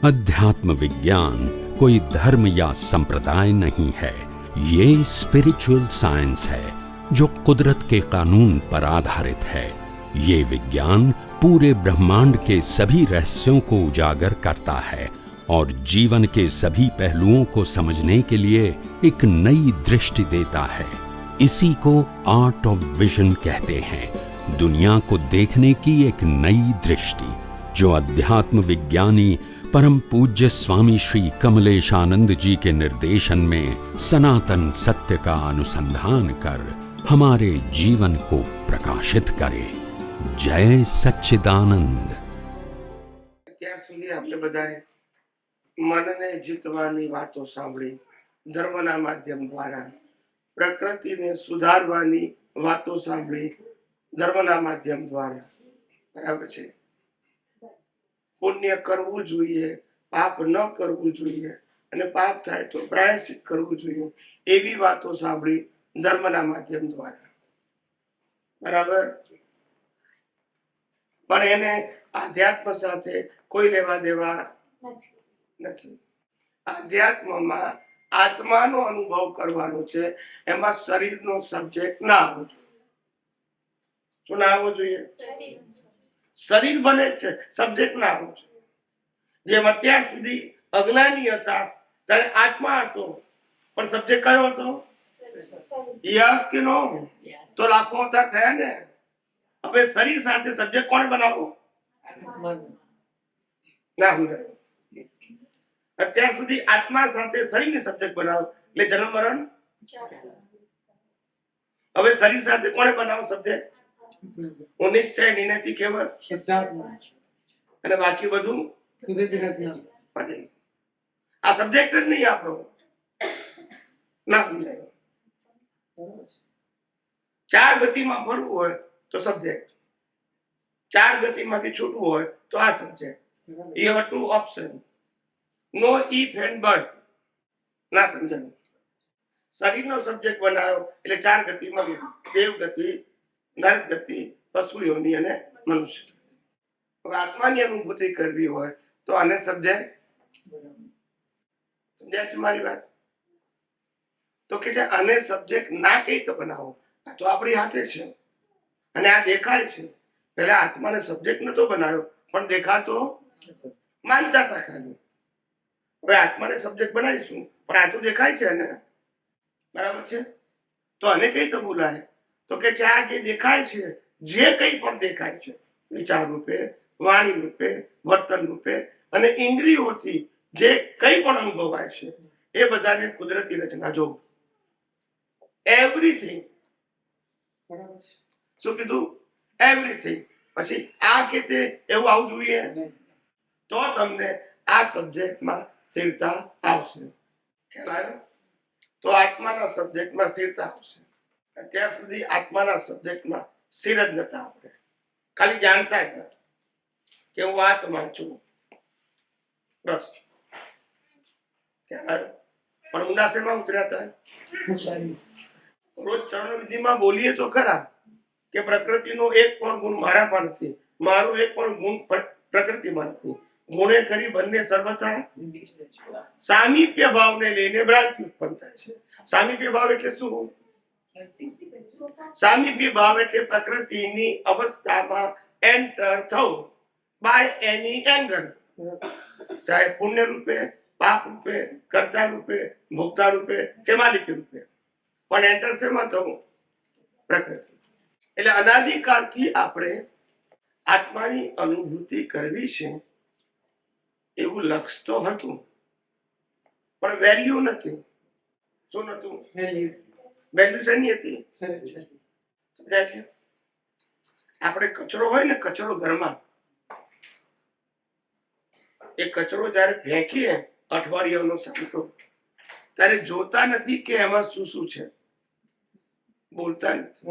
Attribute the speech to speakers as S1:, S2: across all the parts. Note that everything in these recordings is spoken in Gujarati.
S1: अध्यात्म विज्ञान कोई धर्म या संप्रदाय नहीं है, ये स्पिरिचुअल साइंस है जो कुदरत के कानून पर आधारित है। ये विज्ञान पूरे ब्रह्मांड के सभी रहस्यों को उजागर करता है और जीवन के सभी पहलुओं को समझने के लिए एक नई दृष्टि देता है। इसी को आर्ट ऑफ विजन कहते हैं, दुनिया को देखने की एक नई दृष्टि, जो अध्यात्म विज्ञानी परम पूज्य स्वामी श्री कमलेशानंद जी के निर्देशन में सनातन सत्य का अनुसंधान कर हमारे जीवन को प्रकाशित करे। जय सच्चिदानंद।
S2: અત્યાર સુધી આપણે બધાએ મનને જીતવાની વાતો સાંભળી, ધર્મના માધ્યમ દ્વારા પ્રકૃતિને સુધારવાની વાતો સાંભળી, ધર્મના માધ્યમ દ્વારા, બરાબર છે। પુણ્ય કરવું જોઈએ, પાપ ન કરવું જોઈએ, અને પાપ થાય તો પ્રાયશ્ચિત કરવું જોઈએ, એવી વાતો સાંભળી ધર્મના માધ્યમ દ્વારા, બરાબર। પણ એને આધ્યાત્મ સાથે કોઈ લેવા દેવા નથી। આધ્યાત્મમાં આત્માનો અનુભવ કરવાનો છે, એમાં શરીરનો સબ્જેક્ટ ના આવવો જોઈએ। શું ના આવવો જોઈએ? શરીર બને છે, સબ્જેક્ટ ના આવવો જોઈએ। જેમ અત્યાર સુધી અજ્ઞાની હતા ત્યારે આત્મા હતો, પણ સબ્જેક્ટ કયો હતો? યસ કે નો? તો લાખો અવતાર થયા ને। હવે શરીર સાથે સબ્જેક્ટ કોણે બનાવવો? ના સમજાય। અત્યાર સુધી આત્મા સાથે શરીરને સબ્જેક્ટ બનાવો એટલે જન્મ મરણ। હવે શરીર સાથે કોણે બનાવો સબ્જેક્ટ? નિશ્ચય નિયતિ કેવળ અને બાકી બધું પછી આ સબ્જેક્ટ જ નહીં આપણો। ના સમજાય। ચાર ગતિમાં ફરવું હોય તો સબ્જેક્ટ, ચાર ગતિમાંથી છૂટવું હોય તો આ subject. You have two options, no if and but। ના સમજાય। શરીરનો સબ્જેક્ટ બનાવ્યો એટલે ચાર ગતિમાં દેવ ગતિ, નરક ગતિ, પશુ યોનિ અને મનુષ્ય ગતિ। હવે આત્માની અનુભૂતિ કરવી હોય તો આને સમજાય? સમજાય છે મારી વાત? તો કે આને સબ્જેક્ટ ના કઈ તો બનાવો, આ તો આપણી હાથે છે અને આ દેખાય છે। પેલા આત્માને સબ્જેક્ટ નતો બનાવ્યો પણ દેખાતો માનતા હતા ખાલી। હવે આત્માને સબ્જેક્ટ બનાવીશું પણ આ તો દેખાય છે ને, બરાબર છે? તો આને કઈ તો બોલાય? તો કે આ જે દેખાય છે, જે કંઈ પણ દેખાય છે, વિચાર રૂપે, વાણી રૂપે, વર્તન રૂપે અને ઇન્દ્રિયોથી જે કંઈ પણ અનુભવાય છે, એ બધાને કુદરતી રચના જો એવરીથિંગ। શું કીધું? એવરીથિંગ। પછી આ કે તે એવું આવવું જોઈએ તો તમને આ સબ્જેક્ટમાં સ્થિરતા આવશે। ખ્યાલ આવ્યો? તો આત્માના સબ્જેક્ટમાં સ્થિરતા આવશે। અત્યાર સુધી આત્માના સબ્જેક્ટમાં સ્થિર જ નતા, આપણે ખાલી જાણતા હતા કે હું આત્મા છું, બસ। ખ્યાલ આવ્યો? પણ ઊંડા શેમાં ઉતર્યા હતા? રોજ ચરણ વિધિમાં બોલીએ તો ખરા કે પ્રકૃતિનો એક પણ ગુણ મારામાં નથી, મારો એક પણ ગુણ પ્રકૃતિમાં નથી, ગુણે કરી બંને સર્વથા સામીપ્ય ભાવને લઈને ભ્રાંતિ ઉત્પન્ન થાય છે। સામીપ્ય ભાવ એટલે શું? સામીપ્ય ભાવ એટલે પ્રકૃતિની અવસ્થામાં એન્ટર થવું બાય એની એંગલ, ચાહે પુણ્ય રૂપે, પાપ રૂપે, કર્તા રૂપે, ભોક્તા રૂપે કે માલિક રૂપે, પણ એન્ટર શેમાં થવું? પ્રકૃતિ। એટલે અનાદિકાળથી આપણે આત્માની અનુભૂતિ કરવી છે એવું લક્ષ્ય તો હતું, પણ વેલ્યુ નથી। શું નતું? વેલ્યુ શેની હતી? સમજાય છે? આપણે કચરો હોય ને, કચરો ઘરમાં, એ કચરો જયારે ફેંકીએ અઠવાડિયાનો સાંટો, ત્યારે જોતા નથી કે એમાં શું શું છે, બોલતા નથી,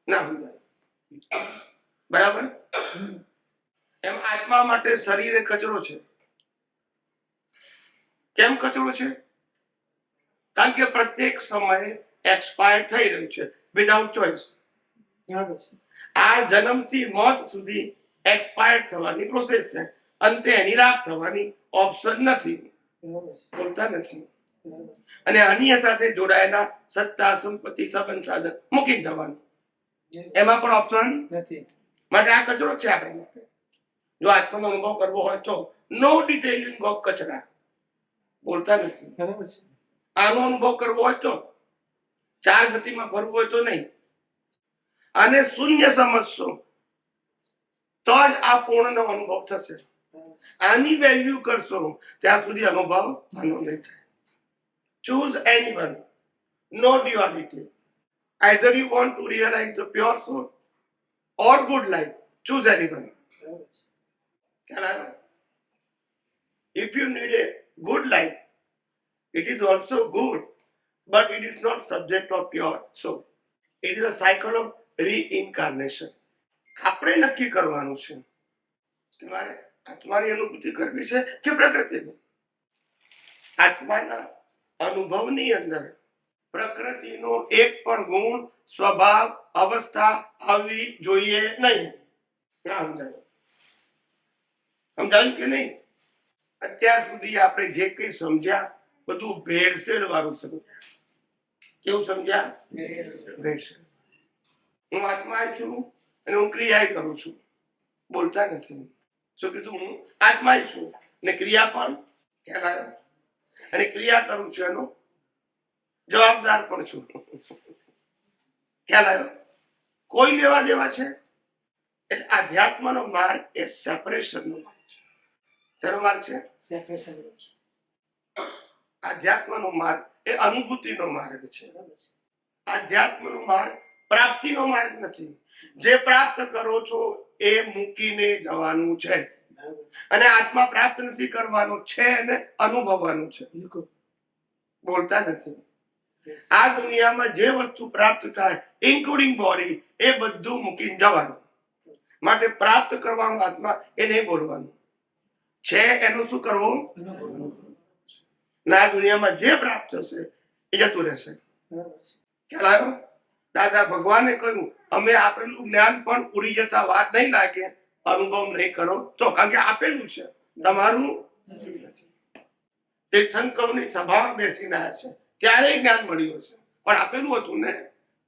S2: ના સમજાય? બરાબર? એમ આત્મા માટે શરીર એ કચરો છે। કેમ કચરો છે? કારણ કે પ્રત્યેક સમયે એક્સપાયર થઈ રહ્યું છે વિધાઉટ ચોઇસ। આ જન્મથી મોત સુધી એક્સપાયર થવાની પ્રોસેસ છે, અંતે એની રાખ થવાની ઓપ્શન નથી, બોલતા નથી. અને આની સાથે જોડાયેલા સત્તા, સંપત્તિ, સંબંધ, સાધન મૂકી જવાનું, એમાં પણ ઓપ્શન
S3: નથી.
S2: માટે આ કચરો છે આપણા માટે. જો આત્માનો અનુભવ કરવો હોય તો નો ડિટેલિંગ ઓફ કચરા, બોલતા નથી.
S3: બરાબર છે.
S2: આનો અનુભવ કરવો હોય તો, ચાર ગતિમાં ફરવું હોય તો નહીં, અને શૂન્ય સમજશો તો જ આ પૂર્ણનો અનુભવ થશે. આની વેલ્યુ કરશો ત્યાં સુધી અનુભવ આનો નહીં થાય. Choose anyone, no duality. Either you want to realize the pure soul or good life. Choose anyone.
S3: બરાબર છે.
S2: Can I? If you need a good life, it is also good, but it is not subject of pure soul. It is a cycle of reincarnation. આપણે નક્કી કરવાનું છે તમારે આત્માની અનુભૂતિ કરવી છે કે પ્રકૃતિની. આત્માના અનુભવની અંદર પ્રકૃતિનો એક પણ ગુણ, સ્વભાવ, અવસ્થા આવવી જોઈએ નહીં. સમજાયું? સમજાયું કે નહીં? અત્યાર સુધી આપણે જે કંઈ સમજ્યા બધું ભેળસેળ વાળું સમજ્યા. કેવું સમજ્યા? ભેળસેળ. હું આત્મા છું અને હું ક્રિયા કરું છું, બોલતા નથી. શું કીધું? હું આત્મા છું ને ક્રિયા પણ ખ્યાલ આવ્યો, અને ક્રિયા કરું છું એનો જવાબદાર પણ છું. ખ્યાલ આવ્યો? કોઈ લેવા દેવા છે? એટલે આધ્યાત્મનો માર્ગ એ સેપરેશનનો માર્ગ છે. શેનો માર્ગ છે? આધ્યાત્મનો માર્ગ એ અનુભૂતિનો માર્ગ છે. આધ્યાત્મનો માર્ગ પ્રાપ્તિનો માર્ગ નથી. જે પ્રાપ્ત કરો છો એ મૂકીને જવાનું છે, અને આત્મા પ્રાપ્ત નથી કરવાનો છે અને અનુભવવાનું છે, બોલતા નથી. આ દુનિયામાં જે વસ્તુ પ્રાપ્ત થાય ઇન્ક્લુડિંગ બોડી એ બધું મૂકીને જવાનું. માટે પ્રાપ્ત કરવાનું આત્મા એ નહીં બોલવાનું છે. એનું શું કરવું? ના, દુનિયામાં જે પ્રાપ્ત થશે એ જતું રહેશે. ખ્યાલ આવ્યો? દાદા ભગવાને કહ્યું અમે આપેલું જ્ઞાન પણ ઉડી જતા વાત નહીં લાગે, અનુભવ નહીં કરો તો. કારણ કે આપેલું છે, તમારું નથી. તીર્થંકરની સભામાં બેસીને આવ્યા છે ત્યારે જ્ઞાન મળ્યું હશે, પણ આપેલું હતું ને,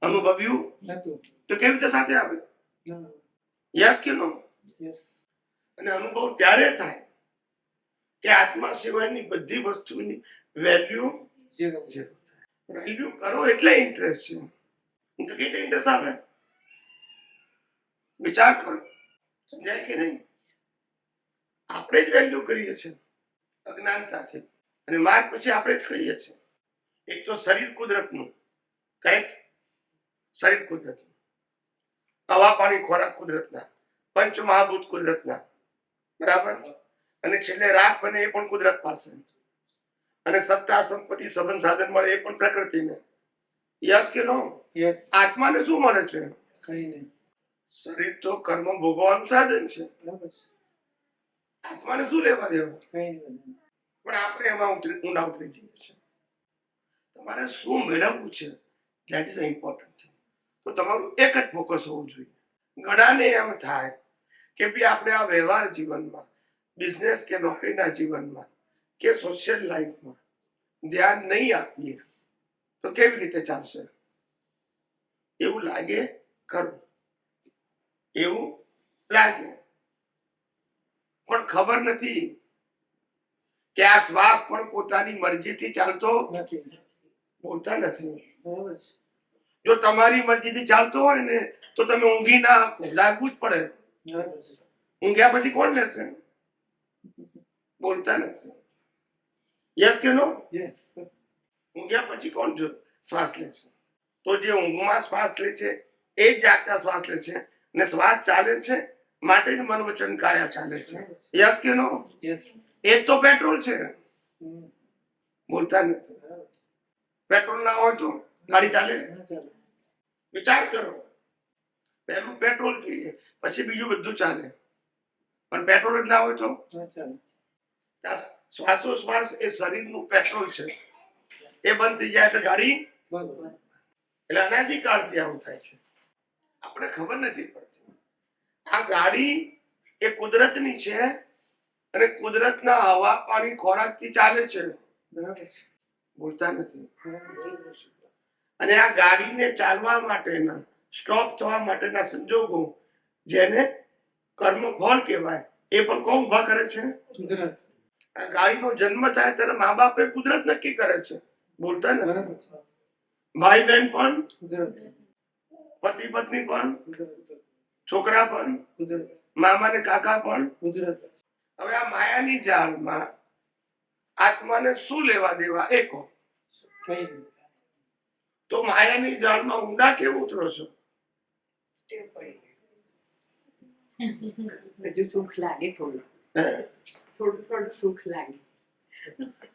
S2: અનુભવ્યું
S3: નતું.
S2: તો કેવી રીતે સાથે આવે? યસ કે નો? અને અનુભવ ત્યારે થાય કે આત્મા સિવાયની બધી વસ્તુની વેલ્યુ વેલ્યુ કરો એટલે ઇન્ટરેસ્ટ છે. તો કઈ રીતે ઇન્ટરેસ્ટ આવે? વિચાર કરો. સમજાય કે નહીં? આપણે જ વેલ્યુ કરીએ છીએ અજ્ઞાનતાથી, અને માર્ગ પછી આપણે જ કહીએ છીએ. એક તો શરીર કુદરતનું, કરેક્ટ? શરીર કુદરતનું, હવા, પાણી, ખોરાક કુદરતના, પંચ મહાભૂત કુદરતના, બરાબર. અને છેલ્લે રાખ બને એ પણ કુદરત પાસે, અને સત્તા, સંપત્તિ, સંબંધ, સાધન મળે એ પણ પ્રકૃતિને. યસ કે નો? આત્માને શું મળે છે? શરીર તો કર્મ ભોગવવાનું સાધન છે. આત્માને શું લેવા દેવા? પણ આપણે એમાં ઊંડા ઉતરી જઈએ છીએ. તમારે શું મેળવવું છે, ધેટ ઇઝ ઇમ્પોર્ટન્ટ થિંગ. તો તમારું એક જ ફોકસ હોવું જોઈએ. ઘણાને એમ થાય કે ભાઈ આપણે આ વ્યવહાર જીવનમાં, બિઝનેસ કે નોકરીના જીવનમાં કે સોશિયલ લાઈફમાં ધ્યાન નહીં આપીએ તો કેવી રીતે ચાલશે? એવું લાગે ખરું, એવું લાગે, પણ ખબર નથી કે આ શ્વાસ પણ પોતાની મરજીથી ચાલતો બોલતા નથી. જો તમારી મરજીથી ચાલતો હોય ને તો તમે ઊંઘી ના આપો, લાગવું જ પડે. ઊંઘ્યા પછી કોણ લેશે? બોલતા નથી. યસ કે નો? ઊંઘ્યા પછી કોણ જો શ્વાસ લે છે? તો જે ઊંઘમાં શ્વાસ લે છે એ જ જાગતા શ્વાસ લે છે, ને શ્વાસ ચાલે છે માટે જ મન વચન કાયા ચાલે છે. યસ કે નો? એ તો પેટ્રોલ છે, બોલતા નથી. પેટ્રોલ ના હોય તો ગાડી ચાલે? વિચાર કરો. પહેલું પેટ્રોલ જોઈએ, પછી બીજું બધું ચાલે. પણ પેટ્રોલ જ ના હોય તો શ્વાસોશ્વાસ એ શરીરનું પેટ્રોલ છે, એ બંધ થઈ જાય એટલે ગાડી. એટલે અનાદિકાળથી આવું થાય છે, આપણે ખબર નથી પડતી. આ ગાડી એ કુદરતની છે અને કુદરતના હવા પાણી ખોરાકથી ચાલે છે,
S3: બરાબર છે.
S2: બોલતા નથી.
S3: બરાબર છે.
S2: અને આ ગાડીને ચાલવા માટેના સ્ટોપ થવા માટેના સંજોગો જેને કર્મફળ કહેવાય એ પણ કોણ ઉભા કરે છે?
S3: કુદરત.
S2: આ ગાડીનો જન્મ થાય ત્યારે મા બાપે કુદરત નક્કી કરે છે, બોલતા
S3: બરાબર
S2: નથી.
S3: છે.
S2: ભાઈ બહેન પણ,
S3: કુદરત.
S2: પતિ પત્ની પણ,
S3: કુદરત.
S2: છોકરા પણ,
S3: કુદરત.
S2: મામા ને કાકા પણ.
S3: કુદરત.
S2: હવે આ માયાની જાળમાં આત્માને શું લેવા દેવા એ કહો.
S3: કઈ નહીં.
S2: તો માયાની જાળમાં ઊંડા કેમ ઉતરો છો?
S4: હજુ સુખ લાગે થોડું
S2: હે?
S4: થોડું સુખ લાગે.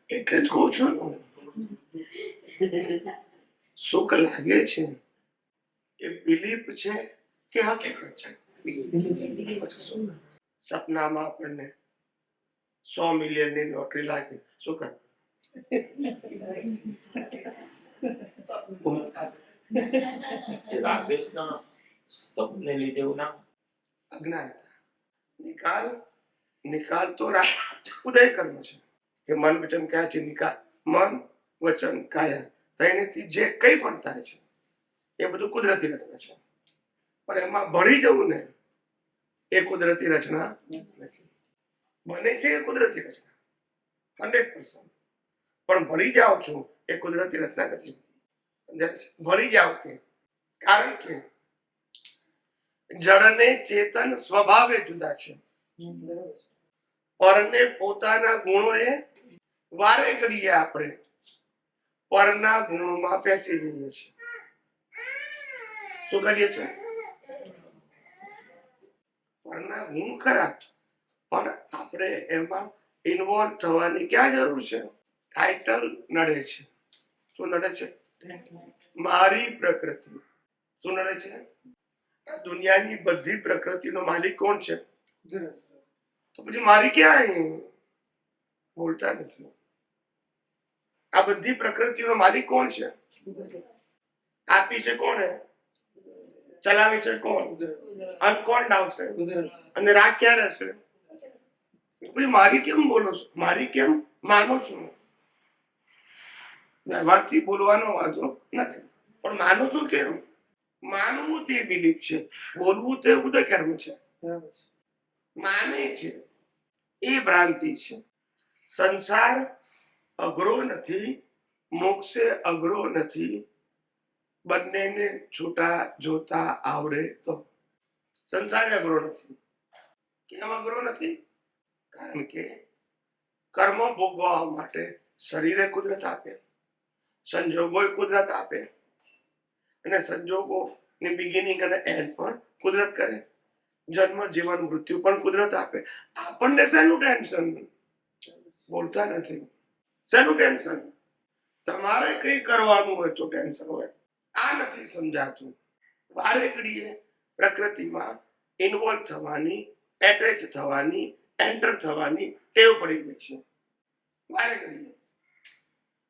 S2: એટલે જ કહું છું ને, સુખ લાગે છે એ બિલીફ છે કે હકીકત છે? પછી શું? સપનામાં આપણને 100 મિલિયનની લોટરી લાગે, શું કર?
S5: રાગદ્વેષના સપને લીધે એવું ના
S2: અજ્ઞાનતા. નિકાલ તો ઉદય કર્મ છે જે મન વચન કાયા છે. નિકાલ મન વચન કાયા ત્રણેયથી જે કંઈ પણ થાય છે એ બધું કુદરતી રચના છે, પણ એમાં ભળી જવું ને એ કુદરતી રચના નથી. બને છે એ કુદરતી રચના 100%, પણ ભળી જાઓ છો એ કુદરતી રચના નથી. ભળી જાઓ તે કારણ કે જડને ચેતન સ્વભાવે જુદા છે,
S3: બરાબર છે.
S2: પરને પોતાના ગુણોએ વારે ઘડીએ આપણે પરના ગુણોમાં બેસી જઈએ છીએ. શું કરીએ છીએ? પરના ગુણ ખરા, પણ આપણે એમાં ઇન્વોલ્વ થવાની ક્યાં જરૂર છે? ટાઇટલ નડે છે. શું નડે છે? મારી પ્રકૃતિ. શું નડે છે? આ દુનિયાની બધી પ્રકૃતિનો માલિક કોણ છે?
S3: કુદરત.
S2: તો પછી મારી ક્યાં? બોલતા નથી. આ બધી પ્રકૃતિનો માલિક કોણ છે?
S3: કુદરત.
S2: આપી છે કોણે? ચલાવે છે કોણ?
S3: કુદરત.
S2: અને કોણ લાવશે?
S3: કુદરત.
S2: અને રાગ ક્યાં રહેશે? પછી મારી કેમ બોલો છો? મારી કેમ માનો છો? વ્યવહારથી બોલવાનો વાંધો નથી, પણ માનો છો કેમ? માનવું તે બિલીફ છે, બોલવું તે ઉદય કર્મ છે.
S3: બરાબર છે.
S2: માને છે એ ભ્રાંતિ છે. સંસાર અઘરો નથી, મોક્ષે અઘરો નથી, બંનેને છૂટા જોતા આવડે તો. સંસાર અઘરો નથી. કેમ અઘરો નથી? કારણ કે કર્મ ભોગવવા માટે શરીરે કુદરત આપે, સંજોગો કુદરત આપે, અને સંજોગો ની બિગિનિંગ અને એન્ડ પણ કુદરત કરે. જન્મ જીવન મૃત્યુ પણ કુદરત આપે. આપણને શેનું ટેન્શન? બોલતા નથી. શેનું ટેન્શન? તમારે કઈ કરવાનું હોય તો ટેન્શન હોય. આ નથી સમજાતું. વારે ઘડીએ પ્રકૃતિમાં ઇન્વોલ્વ થવાની, એટેચ થવાની, એન્ટર થવાની ટેવ પડી ગઈ છે. વારે ઘડીએ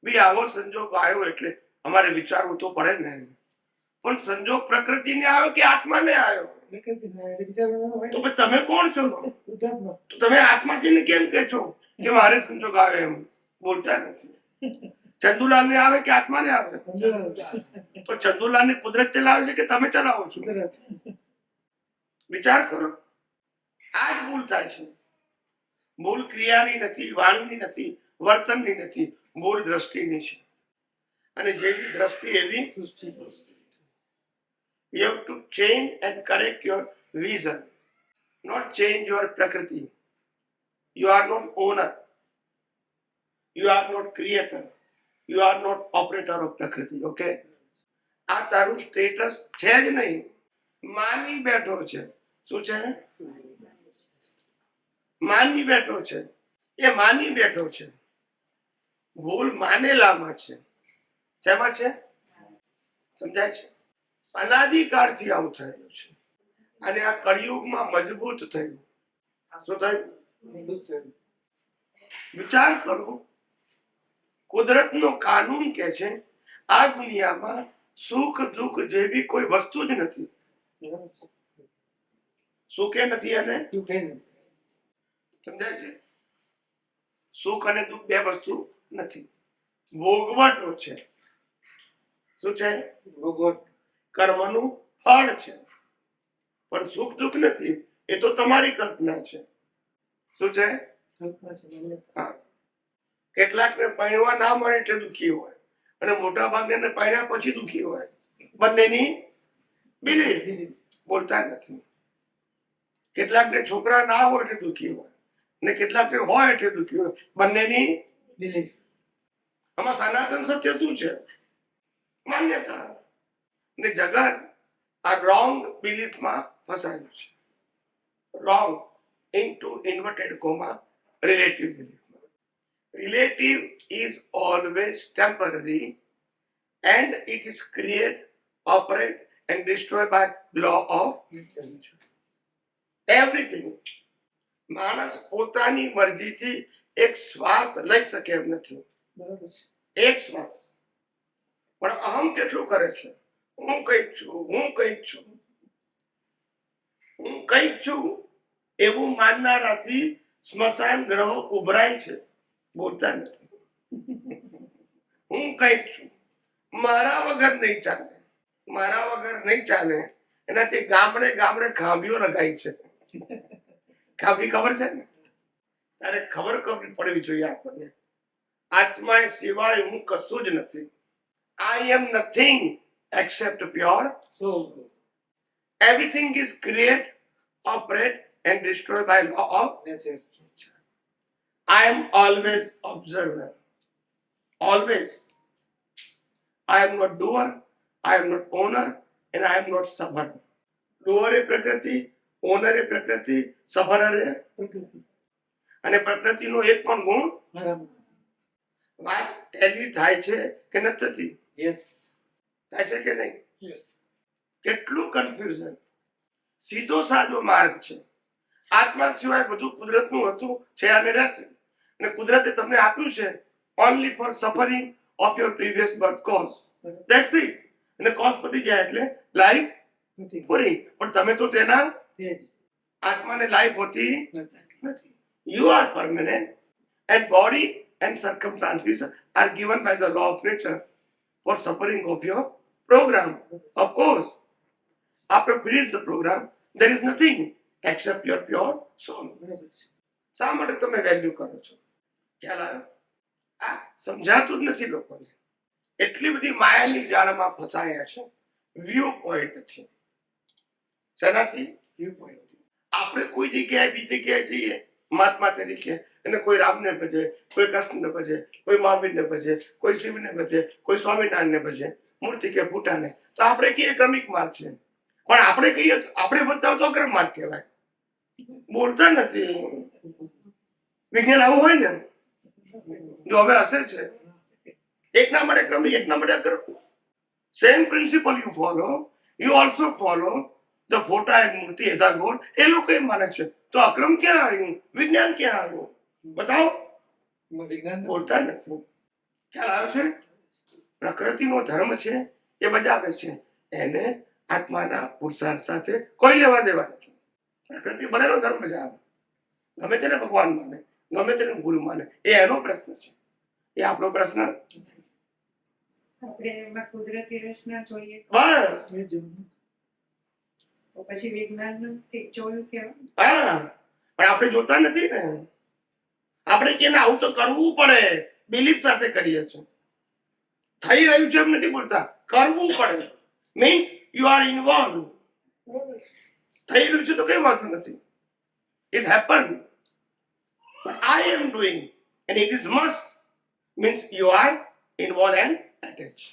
S2: બી આવો સંજોગ આવ્યો એટલે અમારે વિચારવું તો પડે ને. પણ સંજોગ પ્રકૃતિને આવ્યો કે આત્માને આવ્યો?
S3: પ્રકૃતિના એટલે વિચારવાનો હોય
S2: તો
S3: ને.
S2: પછી તમે કોણ છો?
S3: કુદરતમાં.
S2: તો તમે આત્માજીને કેમ કહે છો કે મારે સંજોગ આવે એમ? બોલતા નથી. ચંદુલાલને આવે કે આત્માને આવે?
S3: કુદરત.
S2: તો ચંદુલાલને કુદરત ચલાવે છે કે તમે ચલાવો છો?
S3: કુદરત.
S2: વિચાર કરો. આ જ ભૂલ થાય છે. ભૂલ ક્રિયાની નથી, વાણીની નથી, વર્તનની નથી, ભૂલ દ્રષ્ટિની છે. અને જેવી દ્રષ્ટિ એવી you have to change and correct your vision, not change your prakriti. You are not owner, you are not creator, you are not operator of prakriti. Okay? આ તારું સ્ટેટસ છે જ નહીં. માની બેઠો છે. શું છે? માની બેઠો છે. એ માની બેઠો છે. ભૂલ માનેલામાં છે. શેમાં છે? સમજાય છે? અનાદિકાળથી આવું થયેલું છે, અને આ કળિયુગમાં મજબૂત થયું. શું થયું? વિચાર કરો. કુદરતનો કાનૂન કે છે આ દુનિયામાં સુખ દુઃખ જેવી કોઈ વસ્તુ જ નથી. સુખે નથી અને
S3: તું કઈ નહીં.
S2: સમજાય છે? સુખ અને દુઃખ બે વસ્તુ નથી. ભોગવટો છે. શું છે?
S3: ભોગવટ.
S2: કર્મનું ફળ છે. પણ સુખ દુઃખ નથી, એ તો તમારી કલ્પના છે. શું છે?
S3: કલ્પના છે, મને.
S2: હા. કેટલાકને પરણવા ના મળે એટલે દુઃખી હોય, અને મોટા ભાગના પરણ્યા પછી દુઃખી હોય. બંનેની બિલીફ બોલતા નથી. કેટલાકને છોકરા ના હોય એટલે દુઃખી હોય, ને કેટલાકને હોય એટલે દુઃખી હોય. બંનેની
S3: બિલીફ.
S2: આમાં સનાતન સત્ય શું છે? માન્યતા. ને જગત આ રોંગ બિલીફમાં ફસાયેલું છે. Wrong into inverted comma relative બિલીફમાં. Relative is always temporary and it is create, operate and destroy by law of everything. માણસ પોતાની મરજીથી એક શ્વાસ લઈ શકે એમ નથી.
S3: બરાબર છે.
S2: એક શ્વાસ. પણ અહમ કેટલું કરે છે? હું કંઈક છું, હું કંઈક છું, હું કંઈક છું એવું માનનારાથી સ્મશાન ગ્રહો ઉભરાય છે, બોલતા નથી. હું કંઈક છું, મારા વગર નહીં ચાલે, મારા વગર નહીં ચાલે. એનાથી ગામડે ગામડે ખાંભીઓ લગાઈ છે. ખાંભી ખબર છે ને? તારે ખબર પડવી જોઈએ આપણને. આત્મા સિવાય હું કશું જ નથી. I am nothing except pure
S3: soul.
S2: everything is create, operate and destroyed by law of
S3: nature.
S2: I am always observer. Always. I am not doer, I am not owner, and I am not sufferer. Doer એ પ્રકૃતિ, ઓનર એ પ્રકૃતિ, સફરર એ.
S3: પ્રકૃતિ.
S2: અને પ્રકૃતિનો એક પણ ગુણ.
S3: મારામાં.
S2: વાત ટેલી થાય છે કે નથી?
S3: યસ.
S2: થાય છે કે નહીં?
S3: યસ.
S2: કેટલું કન્ફ્યુઝન. સીધો સાદો માર્ગ છે. આત્મા સિવાય બધું કુદરતનું હતું છે અને રહેશે. અને કુદરતે તમને આપ્યું છે only for suffering of your previous birth cause. That's it. અને કોઝ પતી જાય એટલે લાઈફ
S3: નથી.
S2: પૂરી. પણ તમે તો તેના
S3: તે જ.
S2: આત્માને લાઈફ હોતી
S3: નથી.
S2: નથી. You are permanent and body and circumstances are given by the law of nature for suffering of your program. Of course, after finish the program, there is nothing except your pure soul.
S3: બરાબર છે.
S2: શા માટે તમે વેલ્યુ કરો છો? ખ્યાલ આવ્યો? આ સમજાતું જ નથી લોકોને. એટલી બધી માયાની જાળમાં ફસાયા છે. વ્યૂ પોઈન્ટ નથી. શેનાથી?
S3: View point.
S2: આપણે કોઈ જગ્યાએ બીજી જગ્યાએ જઈએ મહાત્મા તરીકે, અને કોઈ રામને ભજે, કોઈ કૃષ્ણને ભજે, કોઈ મહાવીરને ભજે, કોઈ શિવને ભજે, કોઈ સ્વામિનારાયણને ભજે, મૂર્તિ કે ફૂટાને, તો આપણે કહીએ ક્રમિક માર્ગ છે. પણ આપણે કહીએ આપણે બતાવ તો અક્રમ માર્ગ કહેવાય. બોલતા નથી. વિજ્ઞાન આવું હોય ને, જો હવે હશે છે એકના માટે ક્રમિક, એકના માટે અક્રમ. Same principle you follow, you also follow the ફોટા એન્ડ મૂર્તિ એઝ અ ગોડ. એ લોકો એમ માને છે. તો અક્રમ ક્યાં આવ્યું? વિજ્ઞાન ક્યાં આવ્યું? બતાવો.
S3: વિજ્ઞાન.
S2: બોલતા નથી. ખ્યાલ આવે છે? પ્રકૃતિનો ધર્મ છે એ બજાવે છે. એને આત્માના પુરુષાર્થ સાથે કોઈ લેવા દેવા નથી. પ્રકૃતિ બધાનો ધર્મ બજાવે. ગમે તેને ભગવાન માને, ગમે તેને ગુરુ માને, એ એનો પ્રશ્ન છે. એ આપણો પ્રશ્ન.
S4: આપણે એમાં કુદરતી રચના જોઈએ
S2: બસ.
S3: એ જોવું.
S4: તો પછી વિજ્ઞાન જોયું કેવું?
S2: હા, પણ આપણે જોતા નથી ને. આપણે કે આવું તો કરવું પડે, બિલીફ સાથે કરીએ છીએ. થઈ રહ્યું છે એમ નથી બોલતા, કરવું પડે. Means you are involve. થઈ રહ્યું છે તો કઈ વાંધો નથી. It happen. But I am doing and it is must means you are involved and attached.